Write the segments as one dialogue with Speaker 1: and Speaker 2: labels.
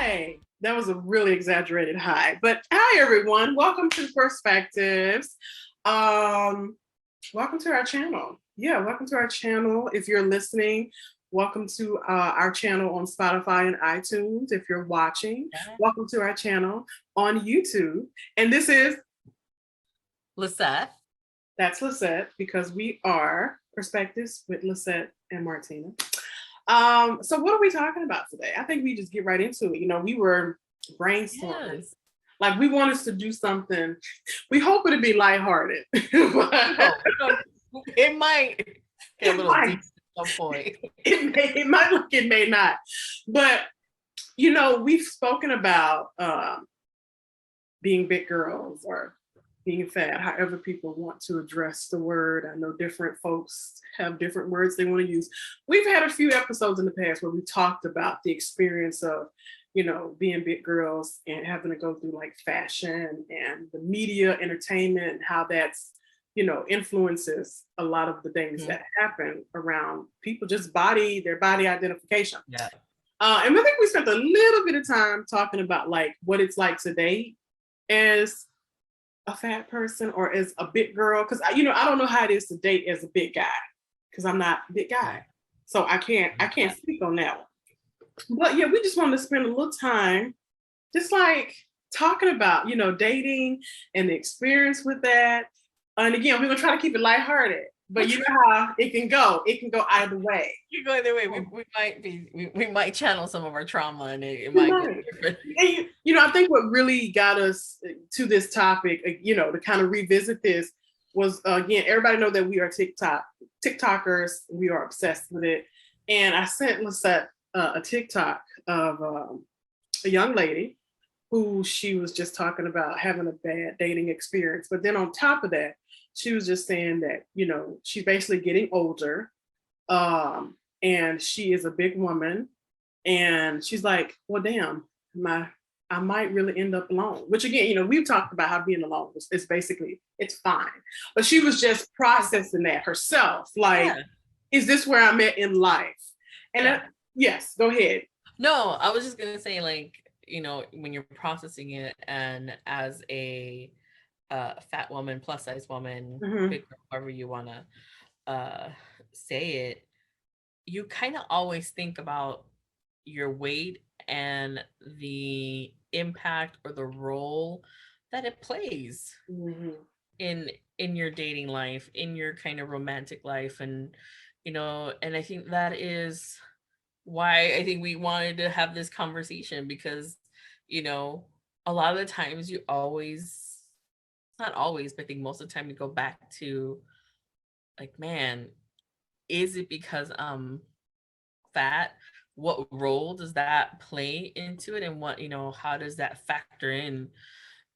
Speaker 1: Hi. That was a really exaggerated hi. But hi everyone. Welcome to Perspectives. Um, welcome to our channel. Yeah, welcome to our channel. If you're listening, welcome to our channel on Spotify and iTunes. If you're watching, welcome to our channel on YouTube. And this is
Speaker 2: Lisette.
Speaker 1: That's Lisette, because we are Perspectives with Lisette and Martina. So what are we talking about today? I think we just get right into it. You know, we were brainstorming.
Speaker 2: Yes.
Speaker 1: Like we want us to do something. We hope it'd be lighthearted.
Speaker 2: It might get a little deep at some point.
Speaker 1: It might look, it may not. But you know, we've spoken about being big girls or being fat, however people want to address the word. I know different folks have different words they want to use. We've had a few episodes in the past where we talked about the experience of, you know, being big girls and having to go through like fashion and the media, entertainment, and how that's, you know, influences a lot of the things that happen around people, just their body identification.
Speaker 2: Yeah.
Speaker 1: And I think we spent a little bit of time talking about like what it's like to date as a fat person or as a big girl, because I don't know how it is to date as a big guy, because I'm not a big guy, so I can't speak on that one. But yeah, we just wanted to spend a little time just like talking about, you know, dating and the experience with that. And again, we're gonna try to keep it lighthearted, but you know how it can go either way.
Speaker 2: You go either way. We might channel some of our trauma, and it might go different.
Speaker 1: And, you know, I think what really got us to this topic, you know, to kind of revisit this was, again, everybody know that we are TikTokers. We are obsessed with it. And I sent Lisette a TikTok of a young lady who she was just talking about having a bad dating experience. But then on top of that, she was just saying that, you know, she's basically getting older, and she is a big woman. And she's like, well, damn, I might really end up alone. Which again, you know, we've talked about how being alone is basically, it's fine. But she was just processing that herself. Like, is this where I'm at in life? And yes, go ahead.
Speaker 2: No, I was just gonna say, like, you know, when you're processing it, and as a fat woman, plus size woman, big girl, however you wanna say it, you kind of always think about your weight and the impact or the role that it plays in your dating life, in your kind of romantic life. And you know, and I think that is why I think we wanted to have this conversation, because you know, a lot of the times you always, not always, but I think most of the time you go back to like, man, is it because I'm fat? What role does that play into it? And what, you know, how does that factor in,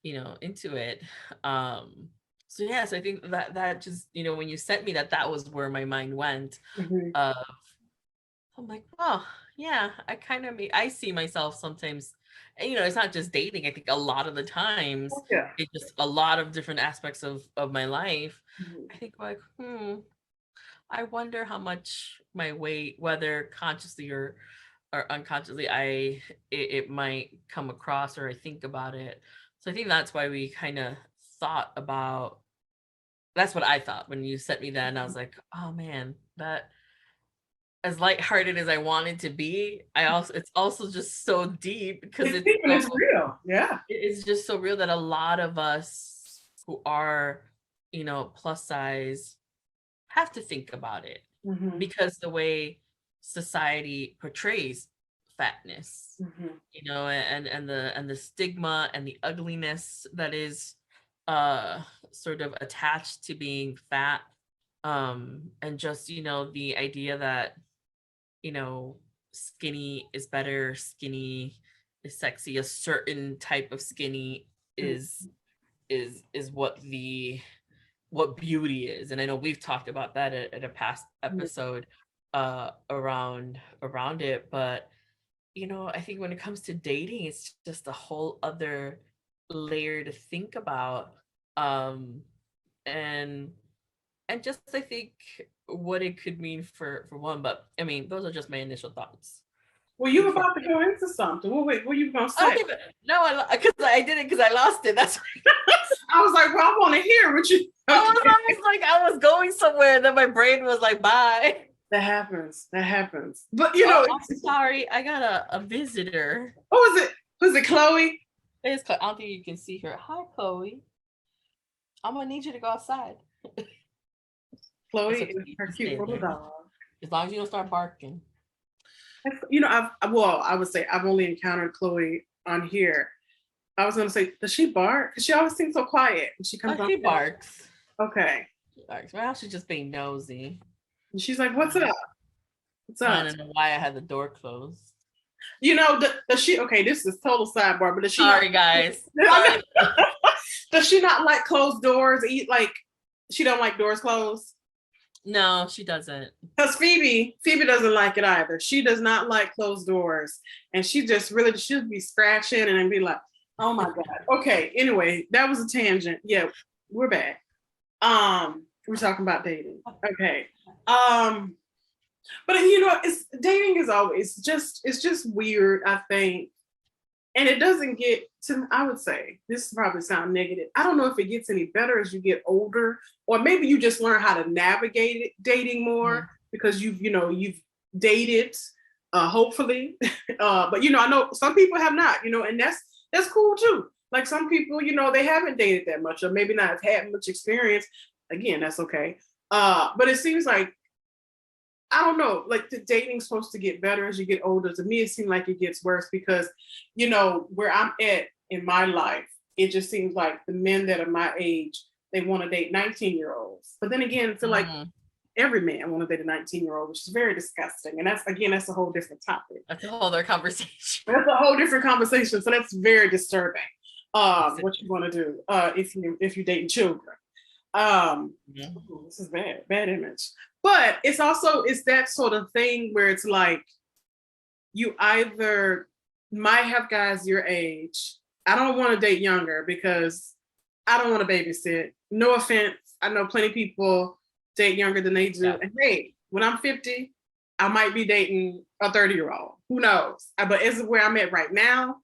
Speaker 2: you know, into it? So yes, I think that just, you know, when you sent me that was where my mind went. Of, I'm like, oh yeah, I see myself sometimes. And you know, it's not just dating. I think a lot of the times it's just a lot of different aspects of my life. I think like, I wonder how much my weight, whether consciously or unconsciously, it might come across, or I think about it. So I think that's why we kind of thought about. That's what I thought when you sent me that, and I was like, oh man, that, as lighthearted as I wanted to be, it's also just so deep, because
Speaker 1: it's real. Yeah,
Speaker 2: it's just so real that a lot of us who are, you know, plus size have to think about it, because the way society portrays fatness, you know, and the stigma and the ugliness that is sort of attached to being fat, and just, you know, the idea that, you know, skinny is better, skinny is sexy, a certain type of skinny is what beauty is. And I know we've talked about that at a past episode around it. But you know, I think when it comes to dating, it's just a whole other layer to think about. And just, I think, what it could mean for one. But I mean, those are just my initial thoughts.
Speaker 1: Well, you were about to go into something. Well, wait, what you gonna say?
Speaker 2: No, because I did it because I lost it. That's
Speaker 1: I was like, well, I want to hear what you.
Speaker 2: I was like, I was going somewhere, and then my brain was like, bye.
Speaker 1: That happens. That happens. But you know,
Speaker 2: I'm sorry, I got a visitor.
Speaker 1: Oh, was it? Was it Chloe?
Speaker 2: I don't think you can see her. Hi, Chloe. I'm gonna need you to go outside.
Speaker 1: Chloe is her cute little dog.
Speaker 2: As long as you don't start barking.
Speaker 1: You know, I would say I've only encountered Chloe on here. I was gonna say, does she bark? Because she always seems so quiet when she comes on.
Speaker 2: She barks.
Speaker 1: Okay.
Speaker 2: She barks. Well, she's just being nosy.
Speaker 1: And she's like, "What's up? What's up?"
Speaker 2: I don't know why I had the door closed.
Speaker 1: You know, does she? Okay, this is total sidebar, but does she?
Speaker 2: Sorry, guys.
Speaker 1: Sorry. Does she not like closed doors? Like, she don't like doors closed?
Speaker 2: No, she doesn't.
Speaker 1: Because Phoebe doesn't like it either. She does not like closed doors, and she just really should be scratching and then be like, "Oh my god." Okay. Anyway, that was a tangent. Yeah, we're back. We're talking about dating. Okay. But you know, dating is always it's just weird, I think. And it doesn't get to, I would say, this probably sound negative. I don't know if it gets any better as you get older, or maybe you just learn how to navigate it, dating more because you've dated, hopefully. But you know, I know some people have not, you know, and that's cool too. Like some people, you know, they haven't dated that much, or maybe not have had much experience. Again, that's okay. But it seems like, I don't know, like the dating's supposed to get better as you get older. To me, it seems like it gets worse because, you know, where I'm at in my life, it just seems like the men that are my age, they want to date 19-year-olds. But then again, I feel like every man want to date a 19-year-old, which is very disgusting. And that's a whole different topic.
Speaker 2: That's a whole other conversation.
Speaker 1: That's a whole different conversation. So that's very disturbing. What you want to do if you're dating children. This is bad image. But it's that sort of thing where it's like you either might have guys your age. I don't want to date younger because I don't want to babysit. No offense. I know plenty of people date younger than they do. Yeah. And hey, when I'm 50, I might be dating a 30-year-old. Who knows? But as of where I'm at right now,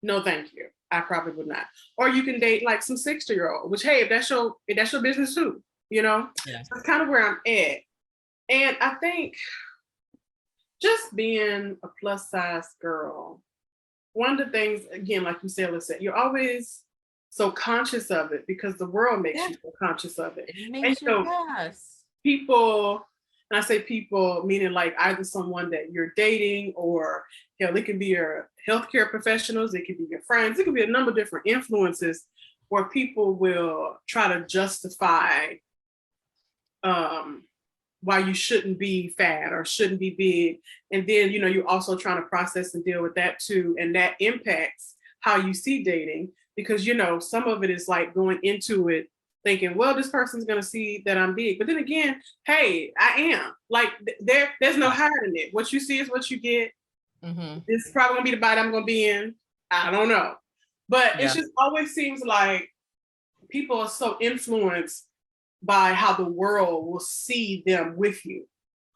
Speaker 1: no thank you. I probably would not. Or you can date like some 60-year-old, which, hey, if that's your business too, you know? Yeah. That's kind of where I'm at. And I think just being a plus size girl, one of the things, again, like you said, Lisa, you're always so conscious of it because the world makes you so conscious of it.
Speaker 2: It makes you, yes.
Speaker 1: People, and I say people, meaning like either someone that you're dating or, hell, it can be your healthcare professionals, it could be your friends, it could be a number of different influences where people will try to justify why you shouldn't be fat or shouldn't be big. And then, you know, you're also trying to process and deal with that too. And that impacts how you see dating because, you know, some of it is like going into it thinking, well, this person's going to see that I'm big. But then again, hey, I am. Like there's no hiding it. What you see is what you get. Mm-hmm. This is probably going to be the bite I'm going to be in. I don't know. But it just always seems like people are so influenced by how the world will see them with you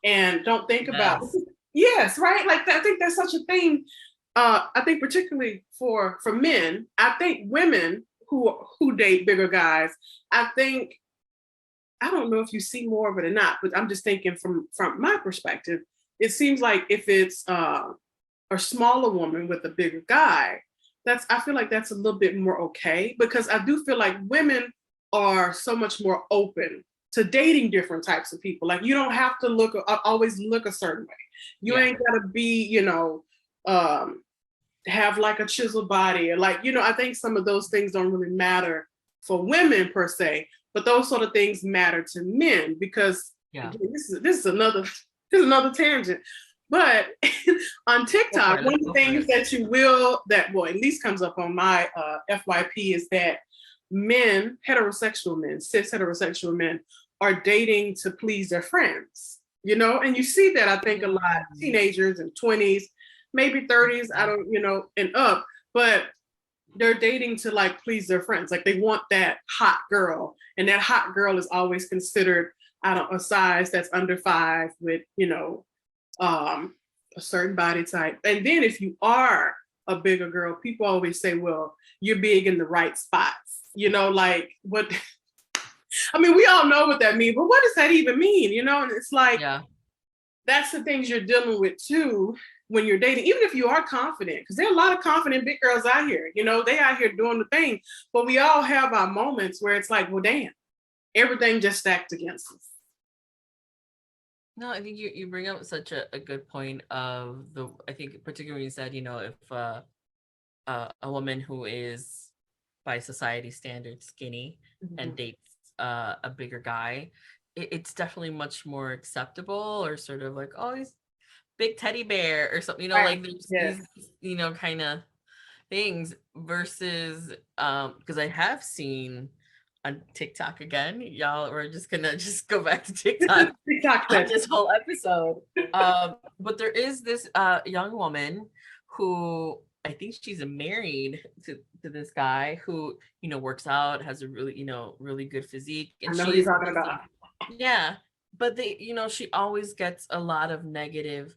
Speaker 1: and don't think about yes, right? Like I think that's such a thing. I think particularly for men, I think women who date bigger guys, I don't know if you see more of it or not, but I'm just thinking from my perspective, it seems like if it's a smaller woman with a bigger guy, I feel like that's a little bit more okay because I do feel like women are so much more open to dating different types of people. Like you don't have to always look a certain way. You ain't gotta be, you know, have like a chiseled body or like, you know, I think some of those things don't really matter for women per se, but those sort of things matter to men because again, this is another tangent. But on TikTok, one of the things that at least comes up on my FYP is that men, cis heterosexual men, are dating to please their friends, you know? And you see that, I think, a lot, teenagers and 20s, maybe 30s, I don't, you know, and up, but they're dating to like please their friends. Like they want that hot girl, and that hot girl is always considered, a size that's under 5 with, you know, a certain body type. And then if you are a bigger girl, people always say, well, you're big in the right spots. You know, like what I mean, we all know what that means, but what does that even mean? You know, and it's like that's the things you're dealing with too when you're dating, even if you are confident, because there are a lot of confident big girls out here, you know, they out here doing the thing, but we all have our moments where it's like, well, damn, everything just stacked against us.
Speaker 2: No, I think you bring up such a good point of I think particularly you said, you know, if a woman who is by society standards skinny and dates a bigger guy, it's definitely much more acceptable, or sort of like, oh, he's big teddy bear or something, you know, like there's these, you know, kind of things versus because I have seen on TikTok again, y'all, we're just gonna just go back to TikTok on this whole episode. But there is this young woman who I think she's married to this guy who, you know, works out, has a really, you know, really good physique. And
Speaker 1: I know what you're talking about.
Speaker 2: Yeah. But they, you know, she always gets a lot of negative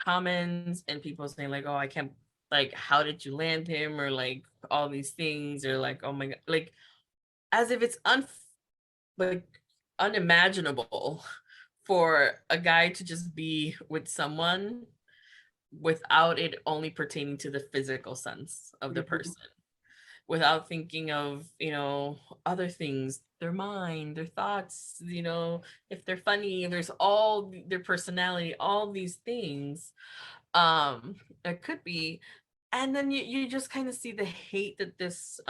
Speaker 2: comments and people saying like, oh, I can't, like, how did you land him? Or like all these things, or like, oh my God, like as if it's unimaginable for a guy to just be with someone without it only pertaining to the physical sense of the person, without thinking of, you know, other things, their mind, their thoughts, you know, if they're funny, there's all their personality, all these things it could be. And then you just kind of see the hate that this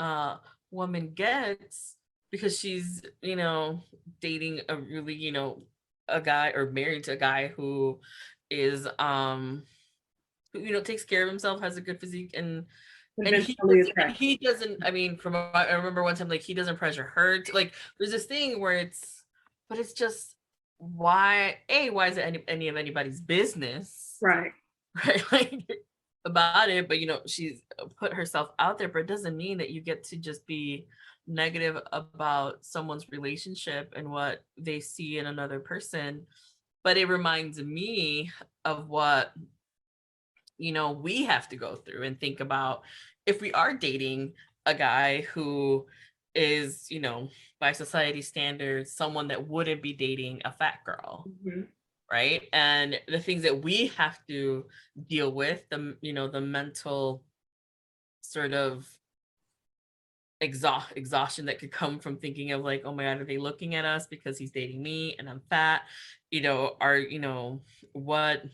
Speaker 2: woman gets because she's, you know, dating a really, you know, a guy, or married to a guy who is who, you know, takes care of himself, has a good physique, and he doesn't, I mean, from I remember one time, like, he doesn't pressure her to, like, there's this thing where it's, but it's just, why is it any of anybody's business,
Speaker 1: right
Speaker 2: like about it? But you know, she's put herself out there, but it doesn't mean that you get to just be negative about someone's relationship and what they see in another person. But it reminds me of what, you know, we have to go through and think about if we are dating a guy who is, you know, by society standards, someone that wouldn't be dating a fat girl. Right. And the things that we have to deal with, the, you know, the mental sort of exhaustion that could come from thinking of like, oh my God, are they looking at us because he's dating me and I'm fat? You know, you know, what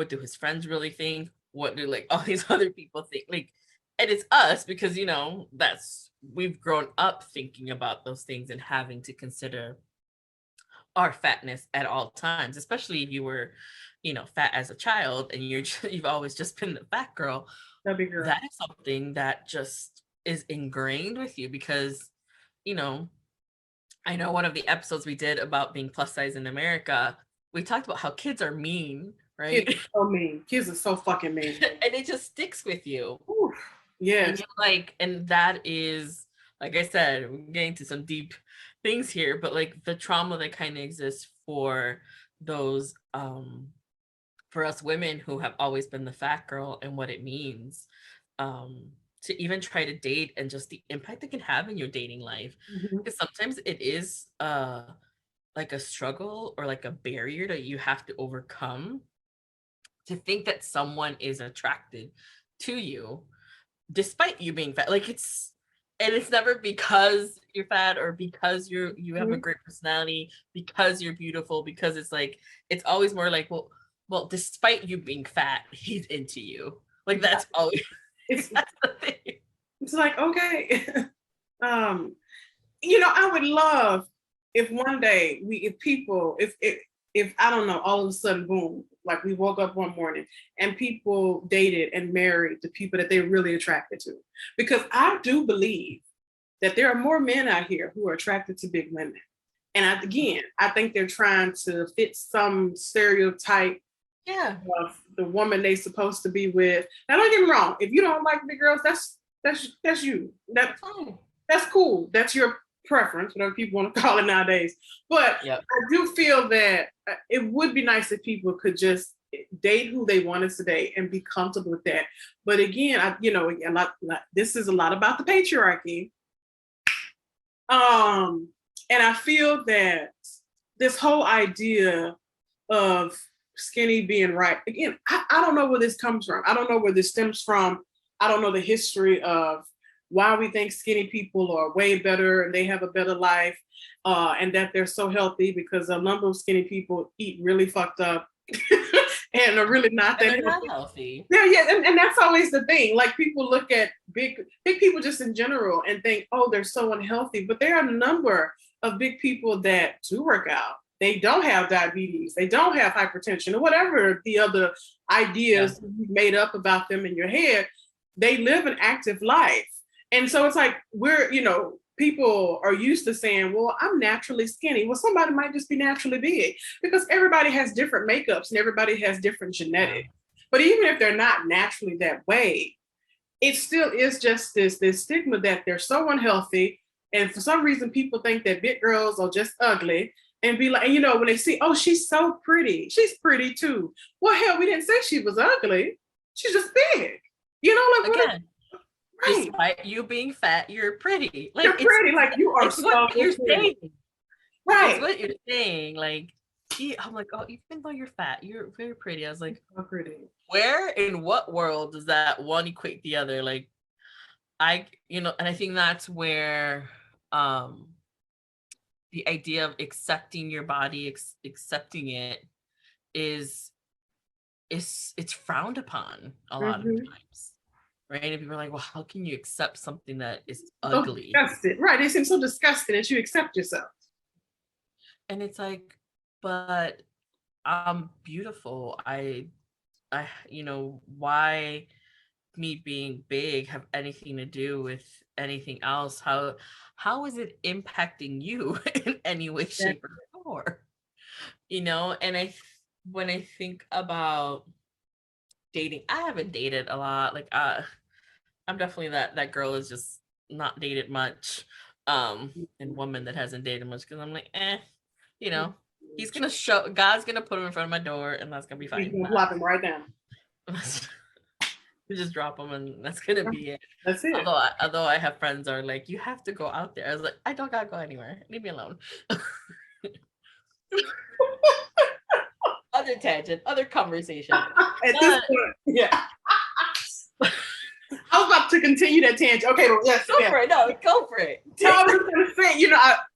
Speaker 2: do his friends really think? What do like all these other people think? Like, and it's us because, you know, we've grown up thinking about those things and having to consider our fatness at all times, especially if you were, you know, fat as a child and you've always just been the fat girl. That is something that just is ingrained with you because, you know, I know one of the episodes we did about being plus size in America, we talked about how kids are mean, right?
Speaker 1: Kids are so mean. Kids are so fucking mean.
Speaker 2: And it just sticks with you.
Speaker 1: Yeah.
Speaker 2: And like, and that is, like I said, we're getting to some deep things here, but like the trauma that kind of exists for those, for us women who have always been the fat girl, and what it means to even try to date, and just the impact it can have in your dating life. Because sometimes it is like a struggle or like a barrier that you have to overcome to think that someone is attracted to you despite you being fat. Like it's never because you're fat or because you have a great personality, because you're beautiful, because it's like, it's always more like, well, despite you being fat, he's into you. Like that's always that's the thing.
Speaker 1: It's like, okay. You know, I would love if one day if I don't know, all of a sudden, boom, like we woke up one morning and people dated and married the people that they're really attracted to. Because I do believe that there are more men out here who are attracted to big women. And I think they're trying to fit some stereotype of the woman they're supposed to be with. Now, don't get me wrong. If you don't like big girls, that's you. That's cool. That's your preference, whatever people want to call it nowadays. But I do feel that it would be nice if people could just date who they wanted to date and be comfortable with that. But again, this is a lot about the patriarchy. And I feel that this whole idea of skinny being right, again, I don't know where this comes from. I don't know where this stems from. I don't know the history of why we think skinny people are way better and they have a better life, and that they're so healthy, because a number of skinny people eat really fucked up and are really not that
Speaker 2: healthy.
Speaker 1: Yeah, and that's always the thing. Like, people look at big people just in general and think, oh, they're so unhealthy. But there are a number of big people that do work out. They don't have diabetes. They don't have hypertension, or whatever the other ideas you made up about them in your head. They live an active life. And so it's like, people are used to saying, well, I'm naturally skinny. Well, somebody might just be naturally big, because everybody has different makeups and everybody has different genetics. But even if they're not naturally that way, it still is just this stigma that they're so unhealthy. And for some reason, people think that big girls are just ugly, and be like, when they see, oh, she's so pretty, she's pretty too. Well, hell, we didn't say she was ugly. She's just big.
Speaker 2: Again, right. Despite you being fat, you're pretty.
Speaker 1: Like, you're pretty. Like, you are so
Speaker 2: what you're saying.
Speaker 1: Right.
Speaker 2: It's what you're saying. Like, I'm like, oh, even though you're fat, you're very pretty. I was like,
Speaker 1: so pretty.
Speaker 2: Where, in what world does that one equate the other? Like, and I think that's where the idea of accepting your body, accepting it it's frowned upon a lot of times. Right? And people are like, well, how can you accept something that is ugly?
Speaker 1: Disgusting. Right. It seems so disgusting that you accept yourself.
Speaker 2: And it's like, but I'm beautiful. Why me being big have anything to do with anything else? How is it impacting you in any way, shape, or form? And when I think about dating, I haven't dated a lot. Like, I'm definitely that girl is just not dated much, and woman that hasn't dated much, because I'm like, he's God's gonna put him in front of my door, and that's gonna be fine.
Speaker 1: He's gonna plop him right down.
Speaker 2: You just drop him, and that's gonna be it.
Speaker 1: That's it.
Speaker 2: Although I have friends that are like, you have to go out there. I was like, I don't gotta go anywhere. Leave me alone. Other tangent, other conversation.
Speaker 1: At this point, yeah. I was about to continue that tangent. Okay, well, yes.
Speaker 2: Go for it. No, go for it.
Speaker 1: So I was going to say,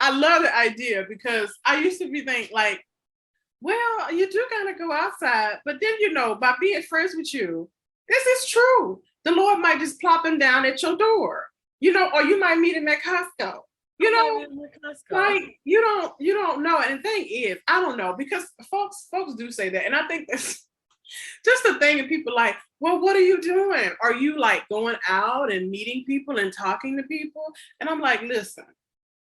Speaker 1: I love the idea, because I used to be thinking, like, well, you do kind of go outside, but then, by being friends with you, this is true. The Lord might just plop him down at your door, or you might meet him at Costco. Like, you don't know. And the thing is, I don't know, because folks do say that. And I think that's just the thing. And people like, well, what are you doing? Are you like going out and meeting people and talking to people? And I'm like, listen,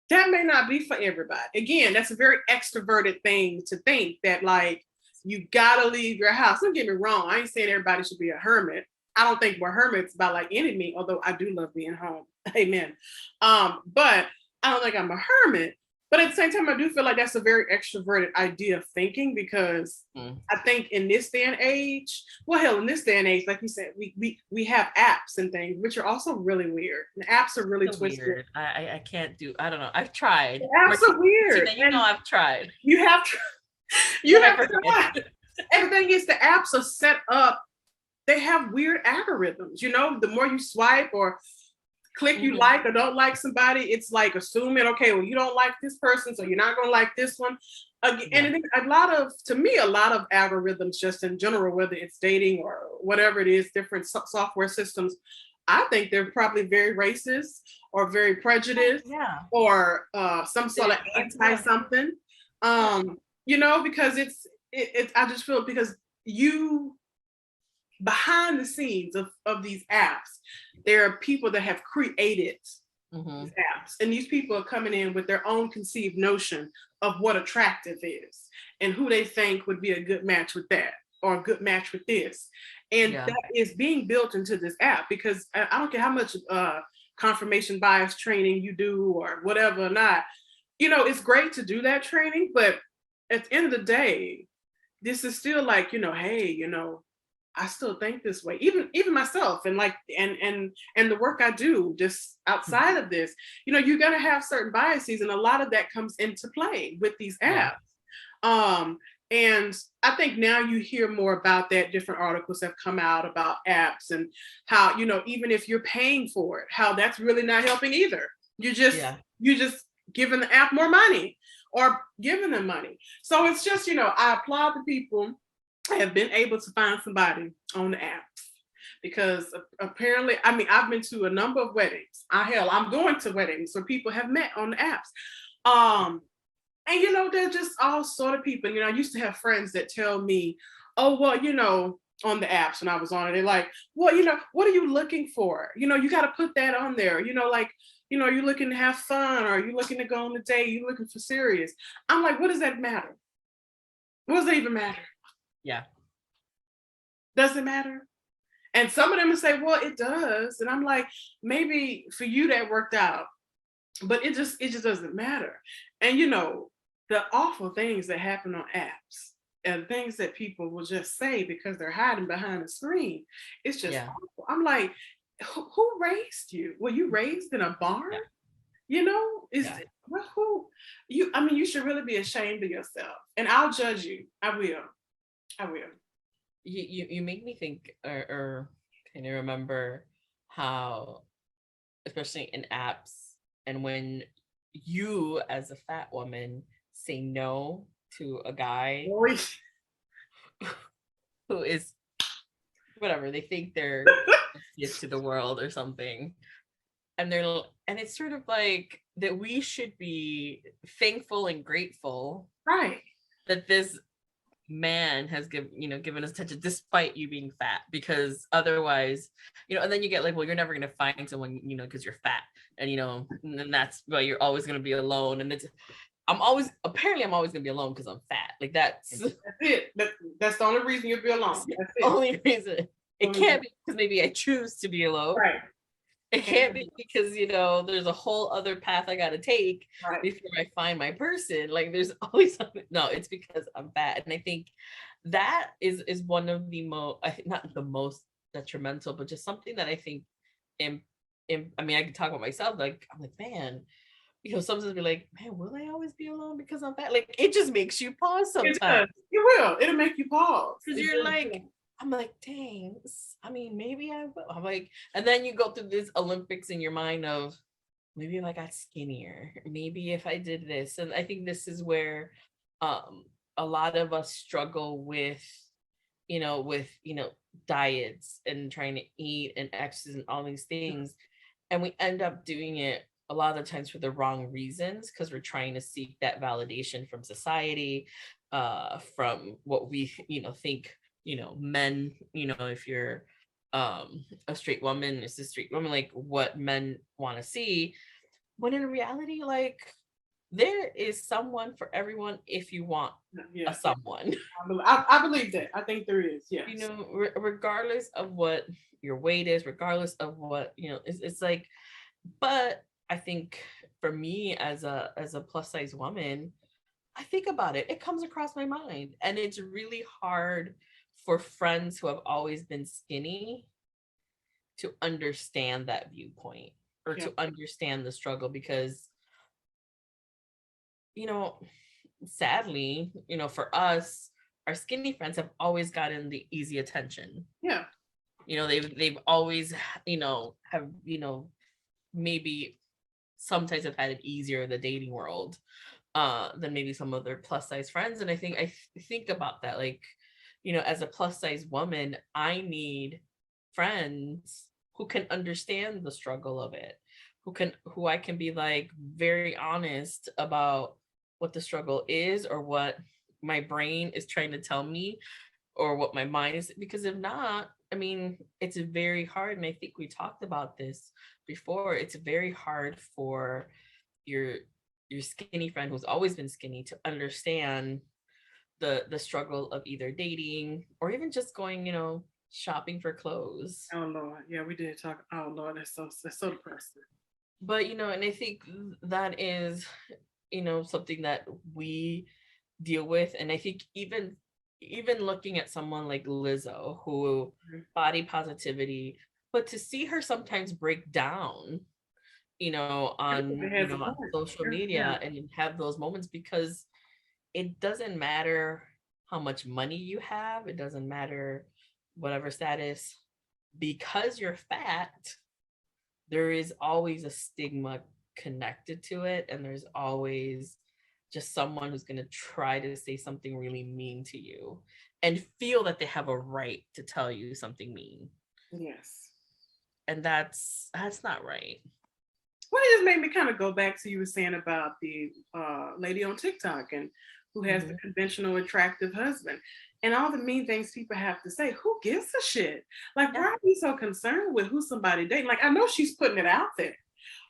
Speaker 1: that may not be for everybody. Again, that's a very extroverted thing to think, that like, you gotta leave your house. Don't get me wrong. I ain't saying everybody should be a hermit. I don't think we're hermits by like any means, although I do love being home. Amen. But I don't think I'm a hermit, but at the same time, I do feel like that's a very extroverted idea of thinking, because I think in this day and age, in this day and age, like you said, we have apps and things, which are also really weird. And apps are really twisted.
Speaker 2: Weird. I can't do, I don't know. I've tried.
Speaker 1: The apps are weird.
Speaker 2: I've tried.
Speaker 1: You have tried. And the thing is, the apps are set up, they have weird algorithms. The more you swipe or click, you like or don't like somebody, it's like assuming, okay, well, you don't like this person, so you're not going to like this one. And a lot of algorithms, just in general, whether it's dating or whatever it is, different software systems, I think they're probably very racist or very prejudiced, or some sort of anti something. Because I just feel, because behind the scenes of these apps, there are people that have created these apps, and these people are coming in with their own conceived notion of what attractive is and who they think would be a good match with that, or a good match with this. And that is being built into this app, because I don't care how much confirmation bias training you do or whatever or not, it's great to do that training, but at the end of the day, this is still like, hey, I still think this way, even myself, and like, and the work I do just outside of this, you're gonna have certain biases, and a lot of that comes into play with these
Speaker 2: Yeah.
Speaker 1: apps. And I think now you hear more about that. Different articles have come out about apps and how, even if you're paying for it, how that's really not helping either. You just giving the app more money or giving them money. So it's just, I applaud the people that have been able to find somebody on the apps, because apparently, I mean, I've been to a number of weddings. I'm going to weddings where people have met on the apps. And they're just all sort of people. I used to have friends that tell me, oh, well, on the apps when I was on it, they're like, well, what are you looking for? You got to put that on there. Like, are you looking to have fun? Or are you looking to go on a date? Are you looking for serious? I'm like, what does that matter? What does that even matter?
Speaker 2: Yeah.
Speaker 1: Does it matter? And some of them will say, well, it does. And I'm like, maybe for you that worked out, but it just doesn't matter. And the awful things that happen on apps and things that people will just say because they're hiding behind a screen, it's just awful. I'm like, who raised you? Were you raised in a barn? Who you? I mean, you should really be ashamed of yourself. And I'll judge you. I will.
Speaker 2: You make me think, or kind of remember how, especially in apps, and when you as a fat woman say no to a guy who is whatever they think they're used to the world or something, and it's sort of like that we should be thankful and grateful,
Speaker 1: right,
Speaker 2: that this man has given us attention despite you being fat, because otherwise, and then you get like, well, you're never going to find someone, because you're fat, and and that's why you're always going to be alone. And I'm always going to be alone because I'm fat. Like that's
Speaker 1: it. That's the only reason you'll be alone. That's the
Speaker 2: only reason. It can't be because maybe I choose to be alone.
Speaker 1: Right.
Speaker 2: It can't be because there's a whole other path I got to take before I find my person. Like there's always something. No, it's because I'm fat, and I think that is one of the most, not the most detrimental, but just something that I think. I mean, I can talk about myself. Like I'm like, man, sometimes be like, man, will I always be alone because I'm fat? Like it just makes you pause sometimes.
Speaker 1: It will. It'll make you pause
Speaker 2: because you're like. I'm like, dang, I mean, maybe I will. I'm like, and then you go through this Olympics in your mind of maybe if I got skinnier, maybe if I did this. And I think this is where a lot of us struggle with, diets and trying to eat and exercise and all these things. And we end up doing it a lot of times for the wrong reasons, because we're trying to seek that validation from society, from what we, think, men, if you're a straight woman, it's a straight woman, like what men want to see, when in reality, like there is someone for everyone if you want a someone.
Speaker 1: I believe that. I think there is, yes.
Speaker 2: Regardless of what your weight is, regardless of what, it's like, but I think for me as a plus size woman, I think about it, it comes across my mind, and it's really hard for friends who have always been skinny to understand that viewpoint, or to understand the struggle, because sadly, for us, our skinny friends have always gotten the easy attention. They've always have maybe sometimes have had it easier in the dating world than maybe some of their plus size friends. And I think about that, like, as a plus size woman, I need friends who can understand the struggle of it, who I can be like very honest about what the struggle is, or what my brain is trying to tell me, or what my mind is, because if not, I mean, it's very hard. And I think we talked about this before. It's very hard for your skinny friend who's always been skinny to understand the struggle of either dating or even just going, shopping for clothes.
Speaker 1: Oh Lord, yeah, we did talk. Oh Lord, that's so depressing.
Speaker 2: But and I think that is, something that we deal with, and I think even even looking at someone like Lizzo, who body positivity, but to see her sometimes break down, on social media and have those moments, because it doesn't matter how much money you have, it doesn't matter whatever status, because you're fat, there is always a stigma connected to it, and there's always just someone who's going to try to say something really mean to you and feel that they have a right to tell you something mean.
Speaker 1: Yes.
Speaker 2: And that's not right.
Speaker 1: Well, it just made me kind of go back to you were saying about the lady on TikTok and who has the conventional attractive husband and all the mean things people have to say. Who gives a shit? Like, why are you so concerned with who somebody dating? Like, I know she's putting it out there,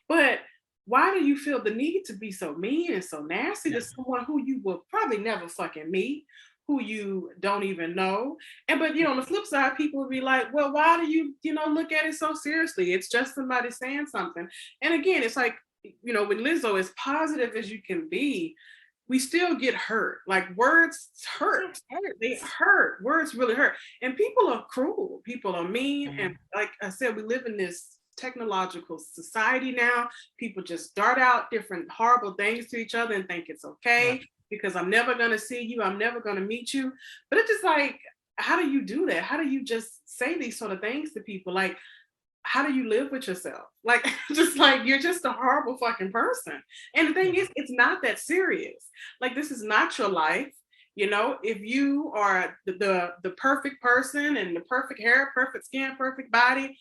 Speaker 1: but why do you feel the need to be so mean and so nasty to someone who you will probably never fucking meet, who you don't even know? And but on the flip side, people will be like, well, why do you look at it so seriously? It's just somebody saying something. And again, it's like, with Lizzo, as positive as you can be, we still get hurt. Like, words hurt. They hurt. Words really hurt. And people are cruel. People are mean. And like I said, we live in this technological society now. People just dart out different horrible things to each other and think it's okay because I'm never going to see you. I'm never going to meet you. But it's just like, how do you do that? How do you just say these sort of things to people? Like, how do you live with yourself? Like, just like, you're just a horrible fucking person. And the thing is, it's not that serious. Like, this is not your life. If you are the perfect person and the perfect hair, perfect skin, perfect body,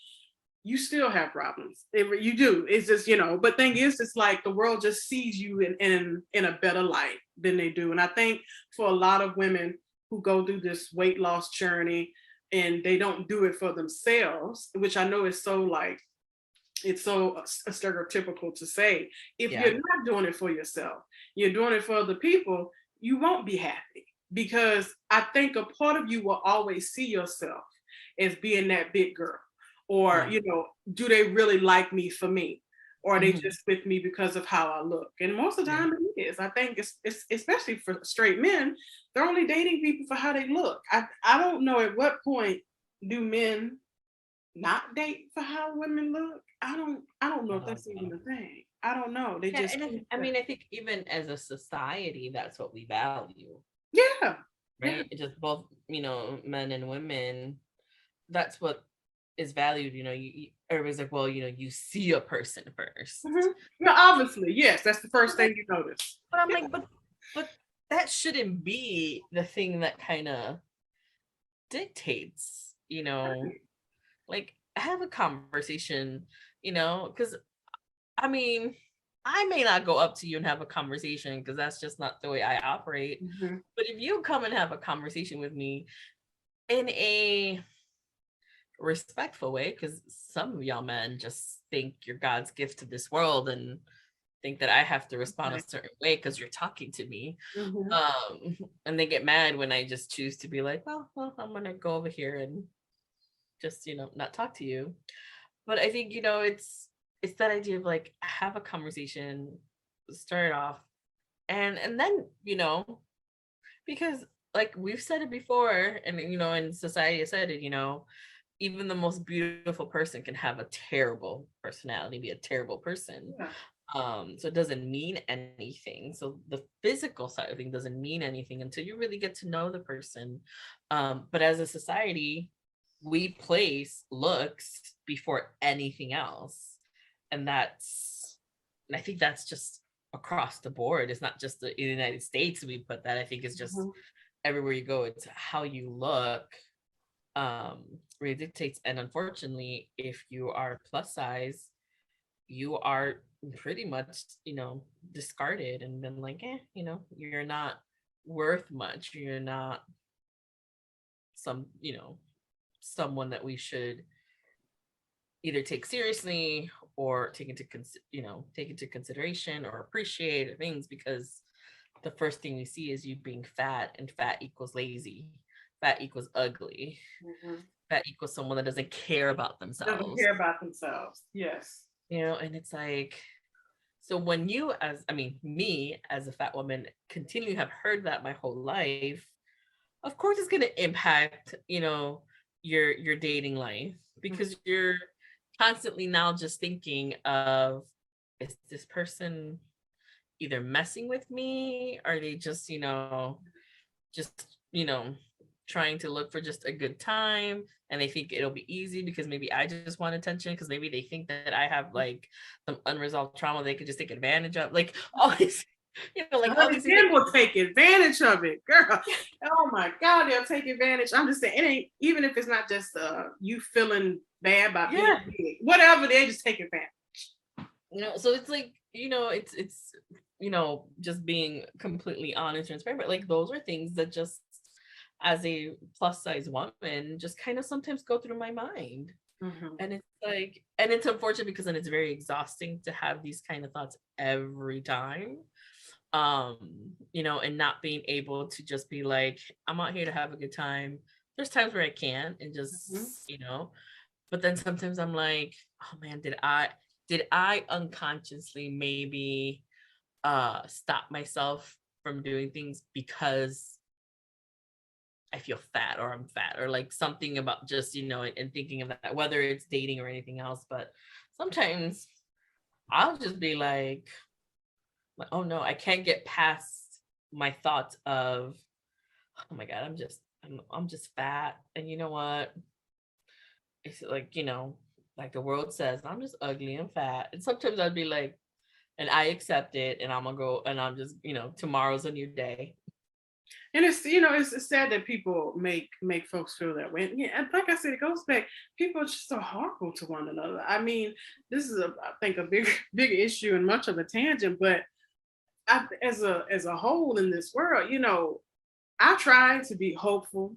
Speaker 1: you still have problems. You do. It's just, but thing is, it's like the world just sees you in a better light than they do. And I think for a lot of women who go through this weight loss journey and they don't do it for themselves, which I know is so like, it's so stereotypical to say, if you're not doing it for yourself, you're doing it for other people, you won't be happy. Because I think a part of you will always see yourself as being that big girl. Or, do they really like me for me? Or are they just with me because of how I look? And most of the time it is. I think it's especially for straight men, they're only dating people for how they look. I don't know at what point do men not date for how women look. I don't know if that's even a thing. I don't know. They just
Speaker 2: I think even as a society, that's what we value.
Speaker 1: Yeah.
Speaker 2: Right? Yeah. Just both, men and women, that's what is valued. Everybody's like, well, you see a person first.
Speaker 1: No, obviously, yes, that's the first thing you notice.
Speaker 2: But I'm like, but that shouldn't be the thing that kind of dictates, like, have a conversation, because I may not go up to you and have a conversation because that's just not the way I operate. But if you come and have a conversation with me in a respectful way, because some of y'all men just think you're God's gift to this world and think that I have to respond a certain way because you're talking to me. And they get mad when I just choose to be like, well, I'm gonna go over here and just not talk to you. But I think it's that idea of like, have a conversation, start it off, and then because like we've said it before, and in society has said it, even the most beautiful person can have a terrible personality, be a terrible person. So it doesn't mean anything. So the physical side of things doesn't mean anything until you really get to know the person. But as a society, we place looks before anything else. And I think that's just across the board. It's not just in the United States we put that. I think it's just everywhere you go, it's how you look really dictates. And unfortunately, if you are plus size, you are pretty much discarded and been like, you're not worth much, you're not someone that we should either take seriously or take into consideration or appreciate things, because the first thing we see is you being fat, and fat equals lazy, fat equals ugly, fat equals someone that doesn't care about themselves.
Speaker 1: Yes.
Speaker 2: And it's like, so when you me as a fat woman continue have heard that my whole life, of course it's going to impact, you know, your dating life, because you're constantly now just thinking of, is this person either messing with me? Are they just, just, trying to look for just a good time, and they think it'll be easy because maybe I just want attention, because maybe they think that I have like some unresolved trauma they could just take advantage of, like all these, like all these
Speaker 1: men will take advantage of it, girl. Oh my God, they'll take advantage. I'm just saying, it ain't, even if it's not just you feeling bad about being big, whatever, they just take advantage.
Speaker 2: So it's like, it's just being completely honest and transparent, but like those are things that just, as a plus size woman, just kind of sometimes go through my mind. And it's like, and it's unfortunate because then it's very exhausting to have these kind of thoughts every time. And not being able to just be like, I'm out here to have a good time. There's times where I can and just, but then sometimes I'm like, oh man, did I unconsciously maybe stop myself from doing things because I feel fat, or I'm fat, or like something about just, and thinking of that, whether it's dating or anything else. But sometimes I'll just be like, oh no, I can't get past my thoughts of, oh my God, I'm just fat. And you know what? It's like, like the world says, I'm just ugly and fat. And sometimes I'd be like, and I accept it, and I'm gonna go, and I'm just, tomorrow's a new day.
Speaker 1: And it's sad that people make folks feel that way. Yeah, and like I said, it goes back. People are just so horrible to one another. I mean, this is I think a big issue and much of a tangent. But as a whole in this world, I try to be hopeful.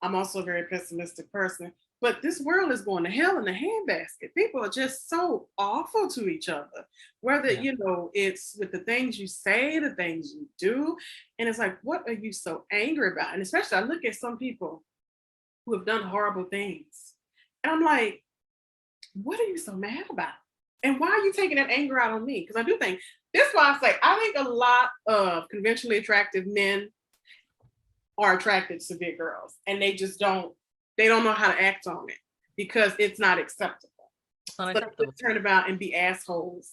Speaker 1: I'm also a very pessimistic person. But this world is going to hell in a handbasket. People are just so awful to each other, whether, it's with the things you say, the things you do. And it's like, what are you so angry about? And especially I look at some people who have done horrible things. And I'm like, what are you so mad about? And why are you taking that anger out on me? Because I do think, that's why I say, I think a lot of conventionally attractive men are attracted to big girls. And they just don't know how to act on it because it's not acceptable. So they turn about and be assholes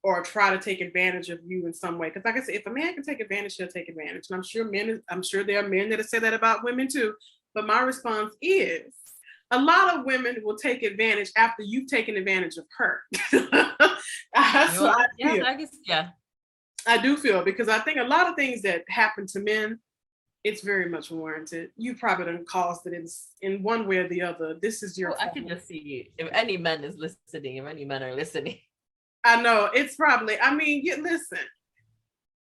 Speaker 1: or try to take advantage of you in some way. Because like I said, if a man can take advantage, he'll take advantage. And I'm sure there are men that have said that about women too. But my response is, a lot of women will take advantage after you've taken advantage of her. That's what I feel.
Speaker 2: I guess, yeah.
Speaker 1: I do feel, because I think a lot of things that happen to men, it's very much warranted. You probably done caused it in one way or the other. This is your
Speaker 2: I can just see if any men is listening, if any men are listening.
Speaker 1: I know it's probably, listen,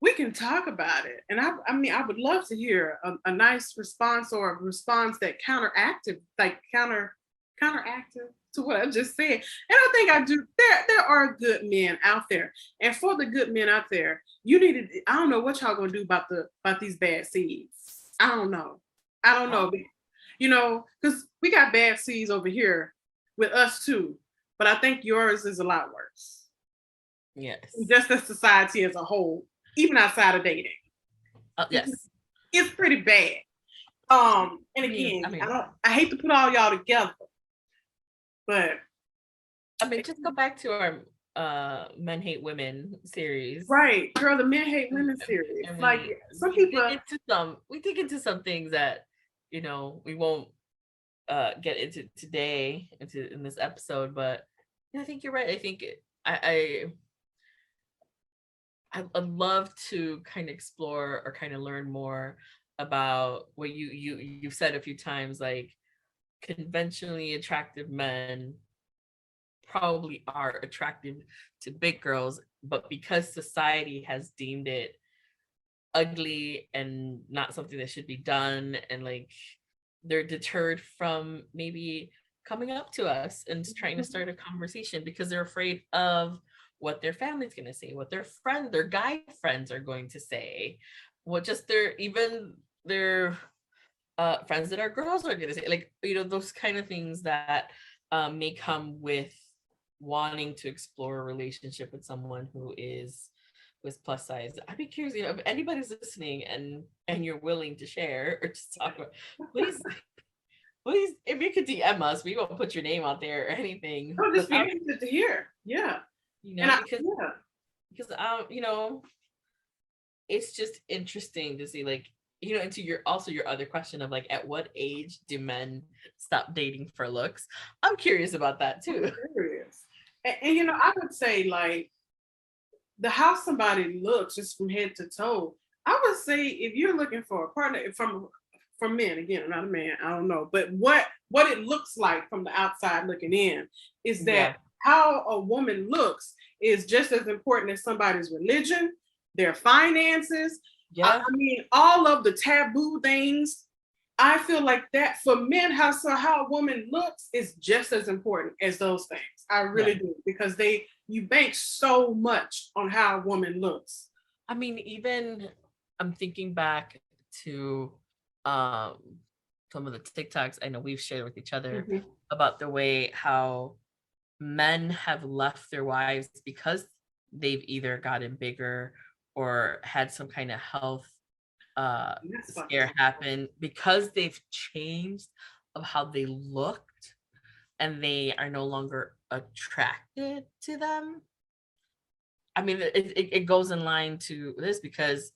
Speaker 1: we can talk about it. And I would love to hear a nice response, or a response that counteractive to what I just said. And I think I do. There are good men out there. And for the good men out there, I don't know what y'all gonna do about these bad seeds. I don't know. Because we got bad seeds over here with us too. But I think yours is a lot worse.
Speaker 2: Yes.
Speaker 1: Just as society as a whole, even outside of dating.
Speaker 2: Yes.
Speaker 1: It's pretty bad. And again, I hate to put all y'all together, but
Speaker 2: just go back to our Men Hate Women series.
Speaker 1: Right, girl, the Men Hate Women series.
Speaker 2: We dig into some things that we won't get into today in this episode, but I think you're right. I think I'd love to kind of explore or kind of learn more about what you've said a few times, like conventionally attractive men probably are attractive to big girls, but because society has deemed it ugly and not something that should be done, and like they're deterred from maybe coming up to us and trying to start a conversation because they're afraid of what their family's going to say, what their guy friends are going to say, what just their friends that are girls are going to say, like, those kind of things that may come with wanting to explore a relationship with someone who is who is plus size. I'd be curious, you know, if anybody's listening and you're willing to share or just talk about, please, please, if you could DM us, we won't put your name out there or anything.
Speaker 1: Oh, just be interested to hear. Yeah.
Speaker 2: You know, because you know, it's just interesting to see, like, you know, into your other question of like, at what age do men stop dating for looks? I'm curious about that too.
Speaker 1: I'm curious. And you know, I would say like how somebody looks just from head to toe. I would say if you're looking for a partner from men, again, I'm not a man, I don't know, but what it looks like from the outside looking in is that how a woman looks is just as important as somebody's religion, their finances. I mean, all of the taboo things. I feel like that for men, how a woman looks is just as important as those things. I really do, because you bank so much on how a woman looks.
Speaker 2: I mean, even I'm thinking back to some of the TikToks I know we've shared with each other about the way how men have left their wives because they've either gotten bigger or had some kind of health scare happen, because they've changed of how they looked and they are no longer attracted to them. I mean, it goes in line to this, because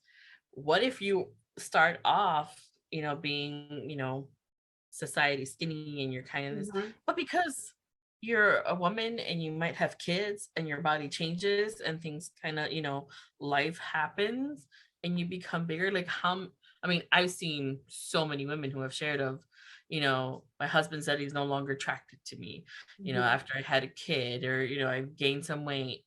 Speaker 2: what if you start off, you know, being, you know, society skinny and you're kind of this, but because you're a woman and you might have kids and your body changes and things kind of, you know, life happens and you become bigger. Like I mean, I've seen so many women who have shared of, you know, my husband said he's no longer attracted to me, you know, after I had a kid, or, you know, I've gained some weight.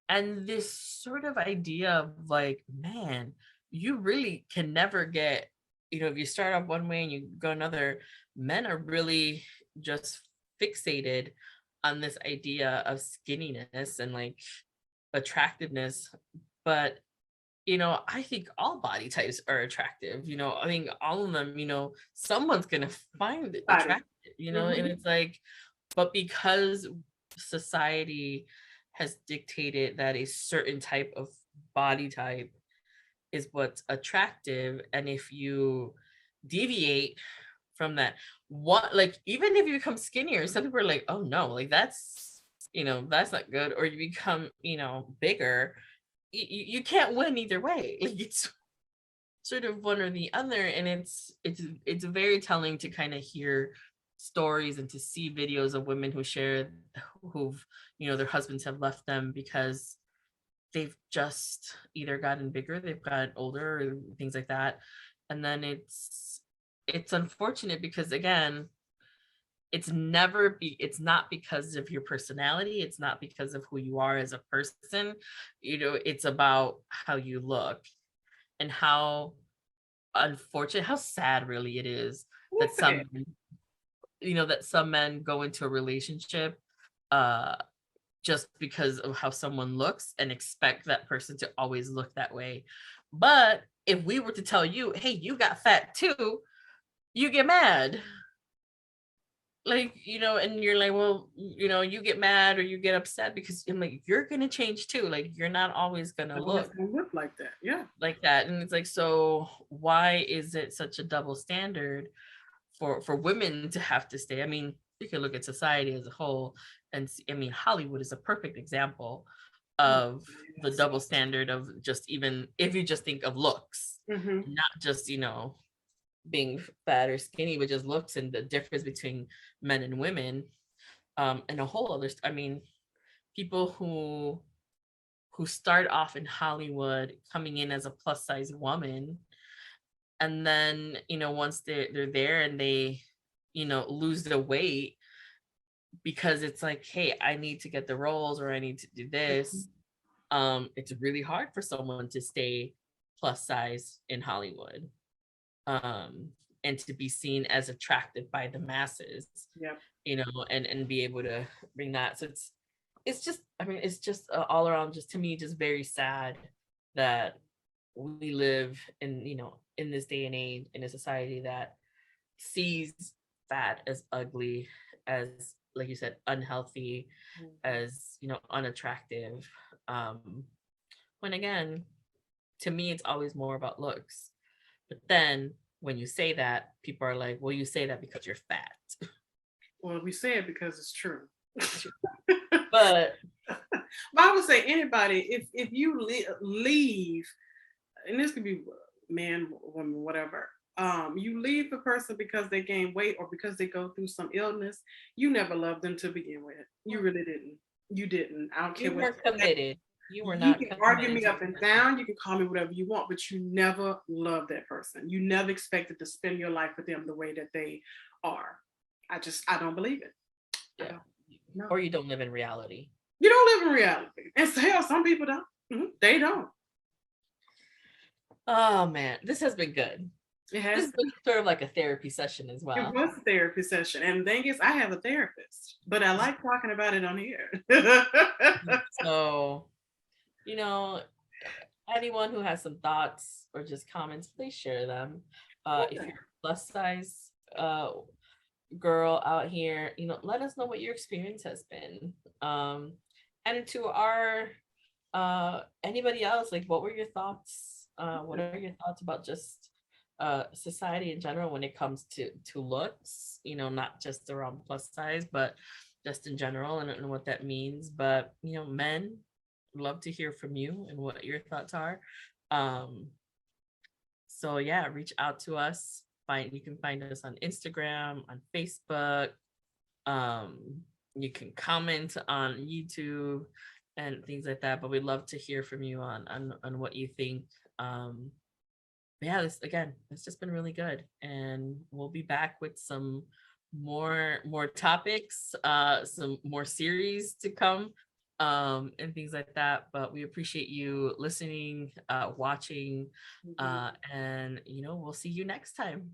Speaker 2: And this sort of idea of like, man, you really can never get, you know, if you start off one way and you go another, men are really just fixated on this idea of skinniness and like attractiveness. But, you know, I think all body types are attractive. You know, I think all of them, you know, someone's going to find it attractive, you know, and it's like, but because society has dictated that a certain type of body type is what's attractive, and if you deviate from that, what, like, even if you become skinnier, some people are like, oh no, like that's, you know, that's not good. Or you become, you know, bigger, you can't win either way. Like, it's sort of one or the other. And it's very telling to kind of hear stories and to see videos of women who share, who've, you know, their husbands have left them because they've just either gotten bigger, they've gotten older, or things like that. And then it's unfortunate because, again, it's not because of your personality, it's not because of who you are as a person, you know, it's about how you look. And how unfortunate, how sad really it is that some, you know, that some men go into a relationship just because of how someone looks and expect that person to always look that way. But if we were to tell you, hey, you got fat too, you get mad. Like, you know, and you're like, well, you know, you get mad or you get upset because I'm like, you're gonna change too. Like, you're not always gonna look
Speaker 1: like that. Yeah.
Speaker 2: Like that. And it's like, so why is it such a double standard for women to have to stay? I mean, you can look at society as a whole and see, I mean, Hollywood is a perfect example of the double standard of just, even if you just think of looks, not just, you know, being fat or skinny, but just looks, and the difference between men and women, and a whole other, I mean, people who start off in Hollywood coming in as a plus size woman, and then, you know, once they're there and they, you know, lose the weight because it's like, hey, I need to get the roles or I need to do this. It's really hard for someone to stay plus size in Hollywood, and to be seen as attractive by the masses. You know, and be able to bring that. So it's just, I mean, it's just all around, just to me, just very sad that we live in, you know, in this day and age, in a society that sees fat as ugly, as, like you said, unhealthy, as, you know, unattractive. when again, to me, it's always more about looks. But then when you say that, people are like, well, you say that because you're fat.
Speaker 1: Well, we say it because it's true.
Speaker 2: But
Speaker 1: I would say anybody, if you leave, and this could be man, woman, whatever. You leave the person because they gain weight or because they go through some illness. You never loved them to begin with. You really didn't. You didn't. I don't care
Speaker 2: you
Speaker 1: what.
Speaker 2: weren't committed. You were
Speaker 1: You
Speaker 2: not
Speaker 1: can
Speaker 2: committed
Speaker 1: argue me
Speaker 2: to
Speaker 1: up and down. You can call me whatever you want, but you never loved that person. You never expected to spend your life with them the way that they are. I don't believe it.
Speaker 2: Yeah.
Speaker 1: No.
Speaker 2: Or you don't live in reality.
Speaker 1: You don't live in reality. And hell, some people don't. They don't.
Speaker 2: Oh man, this has been good.
Speaker 1: It has.
Speaker 2: This has been sort of like a therapy session as well.
Speaker 1: It was a therapy session. And the thing is, I have a therapist, but I like talking about it on here.
Speaker 2: So, anyone who has some thoughts or just comments, please share them. If you're a plus size girl out here, let us know what your experience has been. And to our anybody else, like, what were your thoughts? What are your thoughts about just society in general when it comes to looks, not just around plus size, but just in general, and what that means. But men, love to hear from you and what your thoughts are. So yeah, reach out to us. You can find us on Instagram, on Facebook. You can comment on YouTube and things like that, but we'd love to hear from you on what you think. Yeah, it's just been really good, and we'll be back with some more topics, some more series to come, and things like that. But we appreciate you listening, watching, and we'll see you next time.